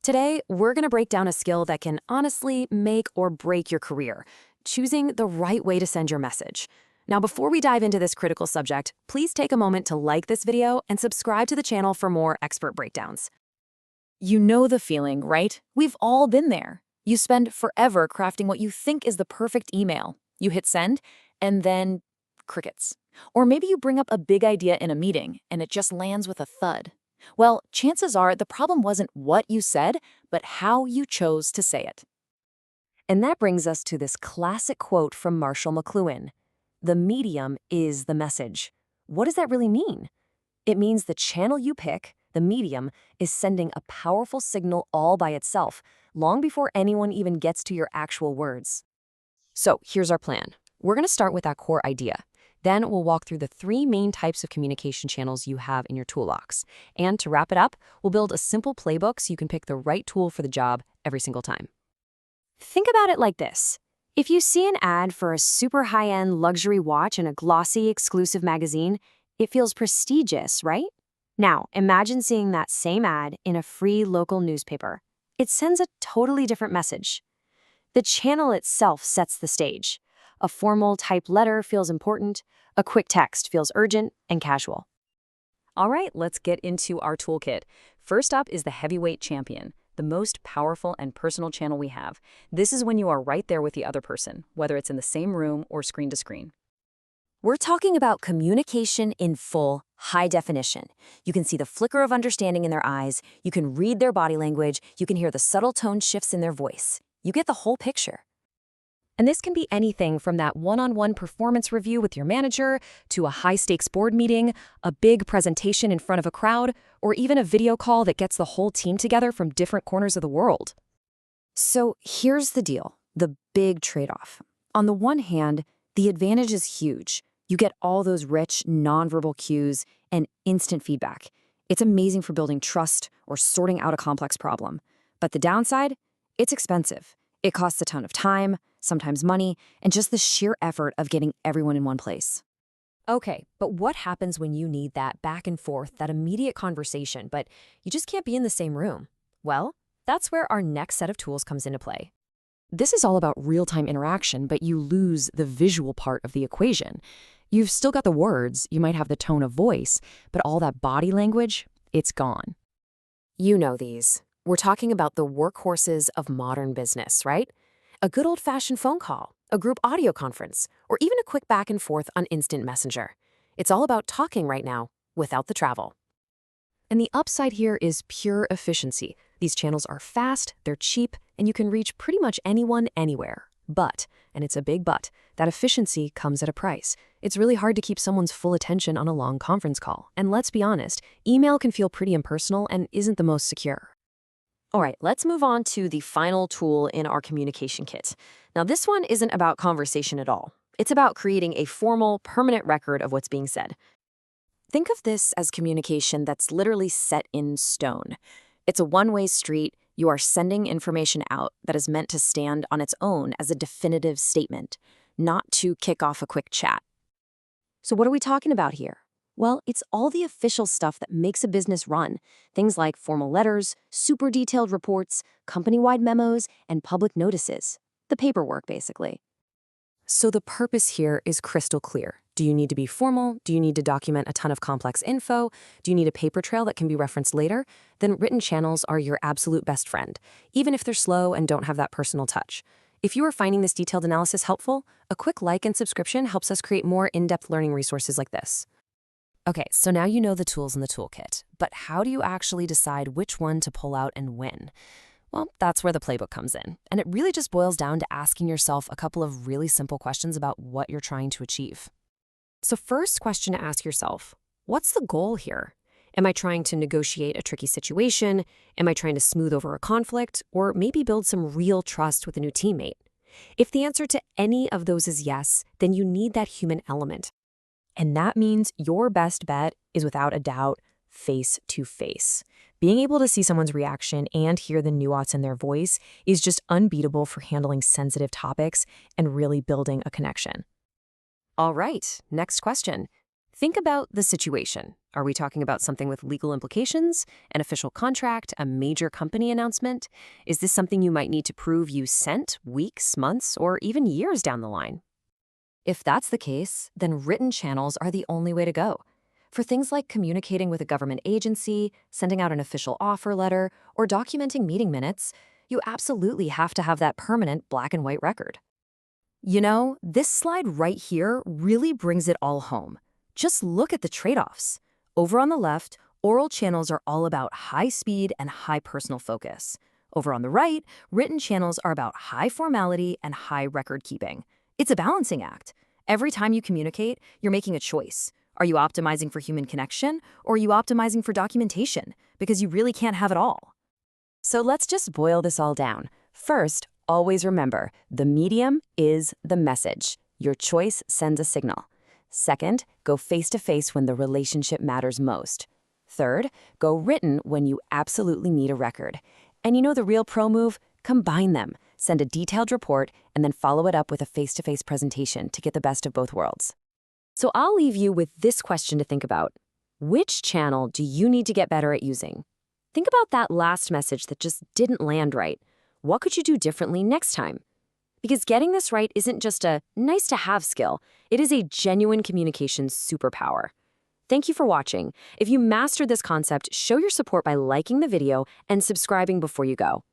Today, we're going to break down a skill that can honestly make or break your career, choosing the right way to send your message. Now, before we dive into this critical subject, please take a moment to like this video and subscribe to the channel for more expert breakdowns. You know the feeling, right? We've all been there. You spend forever crafting what you think is the perfect email. You hit send, and then crickets. Or maybe you bring up a big idea in a meeting, and it just lands with a thud. Well, chances are the problem wasn't what you said, but how you chose to say it. And that brings us to this classic quote from Marshall McLuhan. The medium is the message. What does that really mean? It means the channel you pick, the medium, is sending a powerful signal all by itself, long before anyone even gets to your actual words. So here's our plan. We're going to start with that core idea. Then we'll walk through the 3 main types of communication channels you have in your toolbox. And to wrap it up, we'll build a simple playbook so you can pick the right tool for the job every single time. Think about it like this. If you see an ad for a super high-end luxury watch in a glossy, exclusive magazine, it feels prestigious, right? Now, imagine seeing that same ad in a free local newspaper. It sends a totally different message. The channel itself sets the stage. A formal typed letter feels important, a quick text feels urgent and casual. All right, let's get into our toolkit. First up is the heavyweight champion, the most powerful and personal channel we have. This is when you are right there with the other person, whether it's in the same room or screen to screen. We're talking about communication in full, high definition. You can see the flicker of understanding in their eyes, you can read their body language, you can hear the subtle tone shifts in their voice. You get the whole picture. And this can be anything from that one-on-one performance review with your manager to a high-stakes board meeting, a big presentation in front of a crowd, or even a video call that gets the whole team together from different corners of the world. So here's the deal, the big trade-off. On the one hand, the advantage is huge. You get all those rich, nonverbal cues and instant feedback. It's amazing for building trust or sorting out a complex problem. But the downside? It's expensive. It costs a ton of time, sometimes money, and just the sheer effort of getting everyone in one place. Okay, but what happens when you need that back and forth, that immediate conversation, but you just can't be in the same room? Well, that's where our next set of tools comes into play. This is all about real-time interaction, but you lose the visual part of the equation. You've still got the words, you might have the tone of voice, but all that body language, it's gone. You know these. We're talking about the workhorses of modern business, right? A good old-fashioned phone call, a group audio conference, or even a quick back and forth on instant messenger. It's all about talking right now, without the travel. And the upside here is pure efficiency. These channels are fast, they're cheap, and you can reach pretty much anyone, anywhere. But, and it's a big but, that efficiency comes at a price. It's really hard to keep someone's full attention on a long conference call. And let's be honest, email can feel pretty impersonal and isn't the most secure. All right, let's move on to the final tool in our communication kit. Now, this one isn't about conversation at all. It's about creating a formal, permanent record of what's being said. Think of this as communication that's literally set in stone. It's a one-way street. You are sending information out that is meant to stand on its own as a definitive statement, not to kick off a quick chat. So what are we talking about here? Well, it's all the official stuff that makes a business run. Things like formal letters, super detailed reports, company-wide memos, and public notices. The paperwork, basically. So the purpose here is crystal clear. Do you need to be formal? Do you need to document a ton of complex info? Do you need a paper trail that can be referenced later? Then written channels are your absolute best friend, even if they're slow and don't have that personal touch. If you are finding this detailed analysis helpful, a quick like and subscription helps us create more in-depth learning resources like this. Okay, so now you know the tools in the toolkit, but how do you actually decide which one to pull out and when? Well, that's where the playbook comes in, and it really just boils down to asking yourself a couple of really simple questions about what you're trying to achieve. So first question to ask yourself, what's the goal here? Am I trying to negotiate a tricky situation? Am I trying to smooth over a conflict? Or maybe build some real trust with a new teammate? If the answer to any of those is yes, then you need that human element. And that means your best bet is without a doubt face-to-face. Being able to see someone's reaction and hear the nuance in their voice is just unbeatable for handling sensitive topics and really building a connection. All right, next question. Think about the situation. Are we talking about something with legal implications, an official contract, a major company announcement? Is this something you might need to prove you sent weeks, months, or even years down the line? If that's the case, then written channels are the only way to go. For things like communicating with a government agency, sending out an official offer letter, or documenting meeting minutes, you absolutely have to have that permanent black and white record. You know, this slide right here really brings it all home. Just look at the trade-offs. Over on the left, oral channels are all about high speed and high personal focus. Over on the right, written channels are about high formality and high record keeping. It's a balancing act. Every time you communicate, you're making a choice. Are you optimizing for human connection, or are you optimizing for documentation? Because you really can't have it all. So let's just boil this all down. First, always remember, the medium is the message. Your choice sends a signal. Second, go face-to-face when the relationship matters most. Third, go written when you absolutely need a record. And you know the real pro move? Combine them. Send a detailed report and then follow it up with a face-to-face presentation to get the best of both worlds. So I'll leave you with this question to think about. Which channel do you need to get better at using? Think about that last message that just didn't land right. What could you do differently next time? Because getting this right isn't just a nice-to-have skill. It is a genuine communication superpower. Thank you for watching. If you mastered this concept, show your support by liking the video and subscribing before you go.